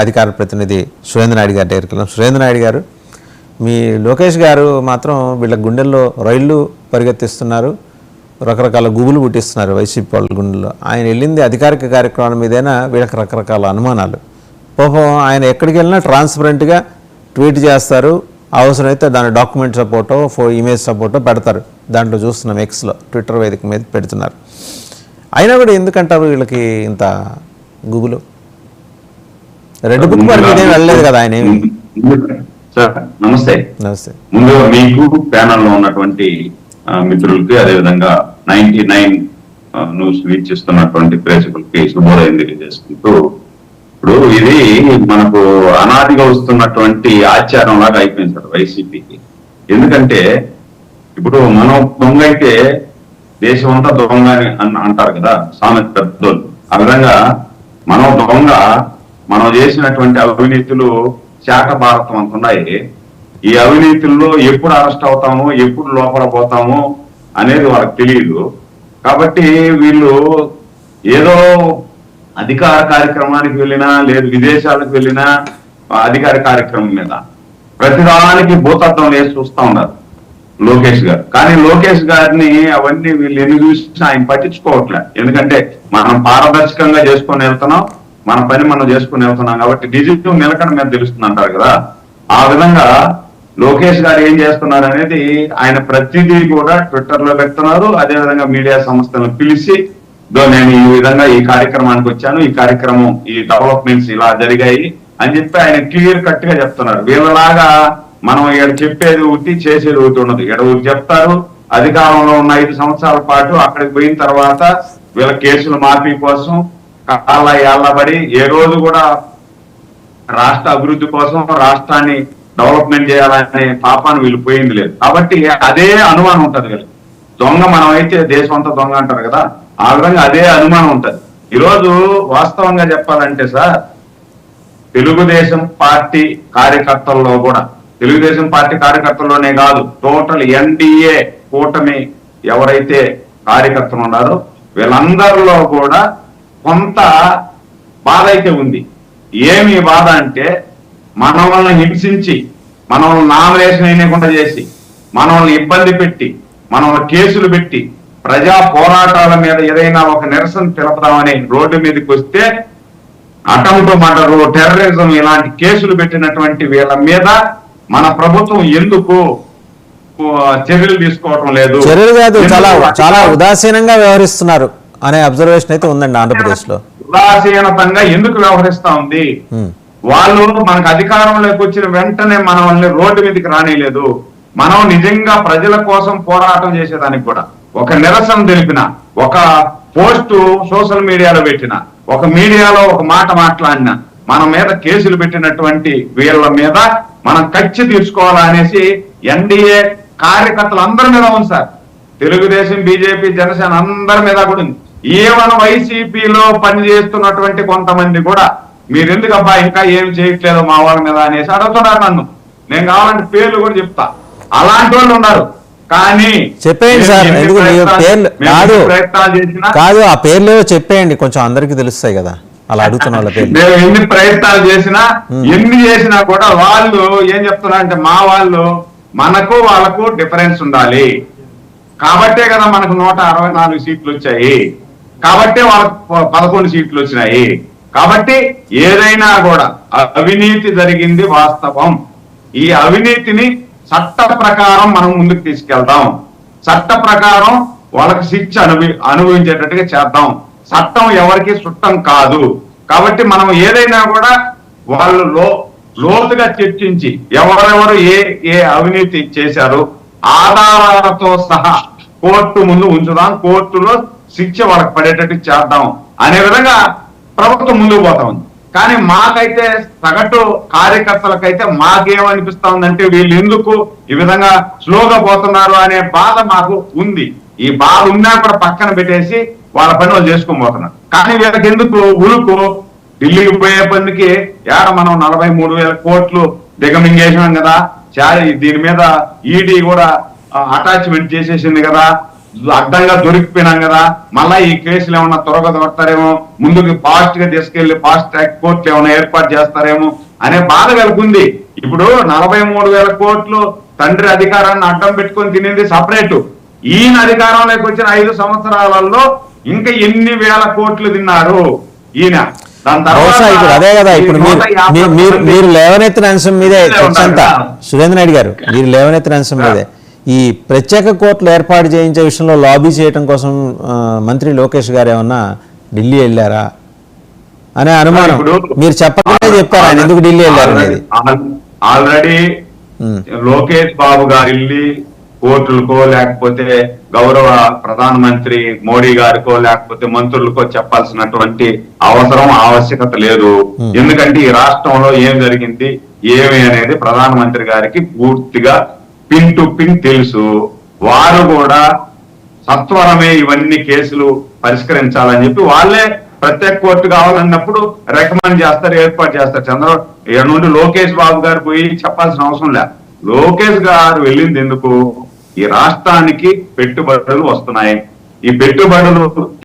అధికార ప్రతినిధి సురేంద్ర నాయుడు గారి దగ్గరికి వెళ్ళాం. సురేంద్ర నాయుడు గారు, మీ లోకేష్ గారు మాత్రం వీళ్ళ గుండెల్లో రైళ్లు పరిగెత్తిస్తున్నారు, రకరకాల గుబులు పుట్టిస్తున్నారు వైసీపీ వాళ్ళ గుండెల్లో. ఆయన వెళ్ళింది అధికారిక కార్యక్రమాల మీదైనా వీళ్ళకి రకరకాల అనుమానాలు. పాపం ఆయన ఎక్కడికి వెళ్ళినా ట్రాన్స్పరెంట్గా ట్వీట్ చేస్తారు, అవసరమైతే దాని డాక్యుమెంట్ సపోర్టో ఇమేజ్ సపోర్టో పెడతారు. దాంట్లో చూస్తున్నాం, ఎక్స్లో ట్విట్టర్ వేదిక మీద పెడుతున్నారు. అయినా కూడా ఎందుకంటారు వీళ్ళకి ఇంత గుబులు? రెడ్ బుక్ మరి మీదేం వెళ్ళలేదు కదా ఆయన ఏమి. సార్ నమస్తే. నమస్తే. ముందు మీకు ప్యానల్లో ఉన్నటువంటి మిత్రులకి, అదేవిధంగా 99 న్యూస్ వీక్షిస్తున్నటువంటి ప్రేక్షకులకి శుభోదయం తెలియజేసుకుంటూ, ఇప్పుడు ఇది మనకు అనాదిగా వస్తున్నటువంటి ఆచారం లాగా అయిపోయింది సార్ వైసీపీకి. ఎందుకంటే ఇప్పుడు మనం దొంగ అయితే దేశం అంతా దొంగ అని అంటారు కదా సామెత పెద్దోళ్ళు. ఆ విధంగా మనం దొంగ, మనం చేసినటువంటి అవినీతులు శాఖ భారతం అంటున్నాయి. ఈ అవినీతుల్లో ఎప్పుడు అరెస్ట్ అవుతామో, ఎప్పుడు లోపల పోతామో అనేది వాళ్ళకి తెలియదు. కాబట్టి వీళ్ళు ఏదో అధికార కార్యక్రమానికి వెళ్ళినా, లేదు విదేశాలకు వెళ్ళినా అధికార కార్యక్రమం మీద ప్రతిదానికి భూతత్వం వేసి చూస్తా ఉన్నారు లోకేష్ గారు. కానీ లోకేష్ గారిని అవన్నీ వీళ్ళు ఎన్ని చూసినా ఆయన పట్టించుకోవట్లే. ఎందుకంటే మనం పారదర్శకంగా చేసుకొని వెళ్తున్నాం, మన పని మనం చేసుకుని వెళ్తున్నాం కాబట్టి డిజిటల్ నిలకడ మీద తెలుస్తుంది అంటారు కదా. ఆ విధంగా లోకేష్ గారు ఏం చేస్తున్నారు అనేది ఆయన ప్రతిదీ కూడా ట్విట్టర్ లో పెడుతున్నారు. అదేవిధంగా మీడియా సంస్థలను పిలిచి, నేను ఈ విధంగా ఈ కార్యక్రమానికి వచ్చాను, ఈ కార్యక్రమం, ఈ డెవలప్మెంట్స్ ఇలా జరిగాయి అని చెప్పి ఆయన క్లియర్ కట్ గా చెప్తున్నారు. వీళ్ళలాగా మనం ఇక్కడ చెప్పేది ఒకటి, చేసేది ఒకటి ఉండదు. ఇక్కడ ఒకటి చెప్తారు, అధికారంలో ఉన్న 5 సంవత్సరాల పాటు అక్కడికి పోయిన తర్వాత వీళ్ళ కేసులు మాఫీ కోసం కాళ్ళ ఏళ్లబడి ఏ రోజు కూడా రాష్ట్ర అభివృద్ధి కోసం, రాష్ట్రాన్ని డెవలప్మెంట్ చేయాలనే పాపాన్ని వీళ్ళు పోయింది లేదు. కాబట్టి అదే అనుమానం ఉంటది వీళ్ళకి. దొంగ మనం అయితే దేశం అంతా దొంగ అంటారు కదా, ఆ విధంగా అదే అనుమానం ఉంటది. ఈరోజు వాస్తవంగా చెప్పాలంటే సార్, తెలుగుదేశం పార్టీ కార్యకర్తల్లో కూడా, తెలుగుదేశం పార్టీ కార్యకర్తల్లోనే కాదు, టోటల్ ఎన్డీఏ కూటమి ఎవరైతే కార్యకర్తలు ఉన్నారో వీళ్ళందరిలో కూడా కొంత బాధ అయితే ఉంది. ఏమి బాధ అంటే, మనల్ని హింసించి, మనల్ని నామినేషన్ వేయకుండా చేసి, మనల్ని ఇబ్బంది పెట్టి, మనల్ని కేసులు పెట్టి, ప్రజా పోరాటాల మీద ఏదైనా ఒక నిరసన తెలపదామని రోడ్డు మీదకి వస్తే అటెంప్ట్ మర్డర్, టెర్రరిజం ఇలాంటి కేసులు పెట్టినటువంటి వీళ్ళ మీద మన ప్రభుత్వం ఎందుకు చర్యలు తీసుకోవటం లేదు? చర్యలు కాదు, చాలా ఉదాసీనంగా వ్యవహరిస్తున్నారు అనే అబ్జర్వేషన్ అయితే ఉందండి ఆంధ్రప్రదేశ్ లో. ఉదాసీనతంగా ఎందుకు వ్యవహరిస్తా ఉంది? వాళ్ళు మనకు అధికారంలోకి వచ్చిన వెంటనే మనల్ని రోడ్డు మీదకి రానిలేదు. మనం నిజంగా ప్రజల కోసం పోరాటం చేసేదానికి కూడా, ఒక నిరసన తెలిపిన, ఒక పోస్టు సోషల్ మీడియాలో పెట్టిన, ఒక మీడియాలో ఒక మాట మాట్లాడిన, మన మీద కేసులు పెట్టినటువంటి వీళ్ళ మీద మనం కక్ష తీర్చుకోవాలనేసి ఎన్డీఏ కార్యకర్తలు అందరి మీద ఉంది సార్. తెలుగుదేశం, బీజేపీ, జనసేన అందరి మీద కూడా ఉంది. ఏమైనా వైసీపీలో పనిచేస్తున్నటువంటి కొంతమంది కూడా మీరెందుకు అబ్బా ఇంకా ఏం చేయట్లేదు మా వాళ్ళ మీద అనేసి అడుగుతున్నారు నన్ను. నేను కావాలంటే పేర్లు కూడా చెప్తా. అలాంటి వాళ్ళు ఉన్నారు. కానీ చెప్పేయండి సార్, ప్రయత్నాలు చేసినా కాదు, ఆ పేర్లు చెప్పేయండి, కొంచెం అందరికి తెలుస్తాయి కదా అలా అడుగుతున్న వాళ్ళ పేర్లు. మేము ఎన్ని ప్రయత్నాలు చేసినా, ఎన్ని చేసినా కూడా వాళ్ళు ఏం చెప్తున్నారంటే, మా వాళ్ళు మనకు వాళ్ళకు డిఫరెన్స్ ఉండాలి కాబట్టే కదా మనకు 164 సీట్లు వచ్చాయి, కాబట్టే వాళ్ళకు 11 సీట్లు వచ్చినాయి. కాబట్టి ఏదైనా కూడా అవినీతి జరిగింది వాస్తవం. ఈ అవినీతిని చట్ట ప్రకారం మనం ముందుకు తీసుకెళ్దాం, చట్ట ప్రకారం వాళ్ళకి శిక్ష అనుభవించేటట్టుగా చేద్దాం. చట్టం ఎవరికి చుట్టం కాదు. కాబట్టి మనం ఏదైనా కూడా వాళ్ళు లోతుగా చర్చించి ఎవరెవరు ఏ అవినీతి చేశారు ఆధారాలతో సహా కోర్టు ముందు ఉంచుదాం, కోర్టులో శిక్ష వాళ్ళకి పడేటట్టు చేద్దాం అనే విధంగా ప్రభుత్వం ముందుకు పోతా ఉంది. కానీ మాకైతే సగటు కార్యకర్తలకైతే మాకేమనిపిస్తా ఉందంటే, వీళ్ళు ఎందుకు ఈ విధంగా స్లోగా పోతున్నారు అనే బాధ మాకు ఉంది. ఈ బాధ ఉన్నా కూడా పక్కన పెట్టేసి వాళ్ళ పని వాళ్ళు చేసుకొని పోతున్నారు. కానీ వీళ్ళకి ఎందుకు ఉలుకు, ఢిల్లీకి పోయే పనికి ఏడ మనం 43,000 కోట్లు దిగమింగేసాం కదా, దీని మీద ఈడీ కూడా అటాచ్మెంట్ చేసేసింది కదా, అడ్డంగా దొరికిపోయినాం కదా, మళ్ళా ఈ కేసులు ఏమన్నా త్వరగా దొరకతారేమో, ముందుకు ఫాస్ట్ గా తీసుకెళ్లి ఫాస్ట్ ట్రాక్ కోర్టులు ఏమైనా ఏర్పాటు చేస్తారేమో అనే బాధ కలుగుంది. ఇప్పుడు 43,000 కోట్లు తండ్రి అధికారాన్ని అడ్డం పెట్టుకొని తినేది సపరేటు, ఈయన అధికారంలోకి వచ్చిన 5 సంవత్సరాలలో ఇంకా ఎన్ని వేల కోట్లు తిన్నారు ఈయన. దాని బహుశా ఇప్పుడు అదే కదా, ఇప్పుడు మీరు లేవనెత్తిన అంశం మీదే చర్చ అంతా. సురేంద్ర నాయుడు గారు, మీరు లేవనెత్తిన అంశం మీదే ఈ ప్రత్యేక కోర్టులు ఏర్పాటు చేయించే విషయంలో లాబీ చేయడం కోసం మంత్రి లోకేష్ గారు ఏమన్నా ఢిల్లీ వెళ్ళారా అనే అనుమానం. మీరు చెప్పకుండా చెప్తారా ఆయన ఎందుకు ఢిల్లీ వెళ్ళారు అనేది? ఆల్రెడీ లోకేష్ బాబు గారు వెళ్ళి కోర్టులకో లేకపోతే గౌరవ ప్రధానమంత్రి మోడీ గారికో లేకపోతే మంత్రులకో చెప్పాల్సినటువంటి అవసరం ఆవశ్యకత లేదు. ఎందుకంటే ఈ రాష్ట్రంలో ఏం జరిగింది ఏమి అనేది ప్రధానమంత్రి గారికి పూర్తిగా పిన్ టు పిన్ తెలుసు. వారు కూడా సత్వరమే ఇవన్నీ కేసులు పరిష్కరించాలని చెప్పి వాళ్ళే ప్రత్యేక కోర్టు కావాలన్నప్పుడు రికమెండ్ చేస్తారు, ఏర్పాటు చేస్తారు. చంద్రబాబు నుండి లోకేష్ బాబు గారు పోయి చెప్పాల్సిన అవసరం లేదు. లోకేష్ గారు వెళ్ళింది ఎందుకు? ఈ రాష్ట్రానికి పెట్టుబడులు వస్తున్నాయి, ఈ పెట్టుబడులు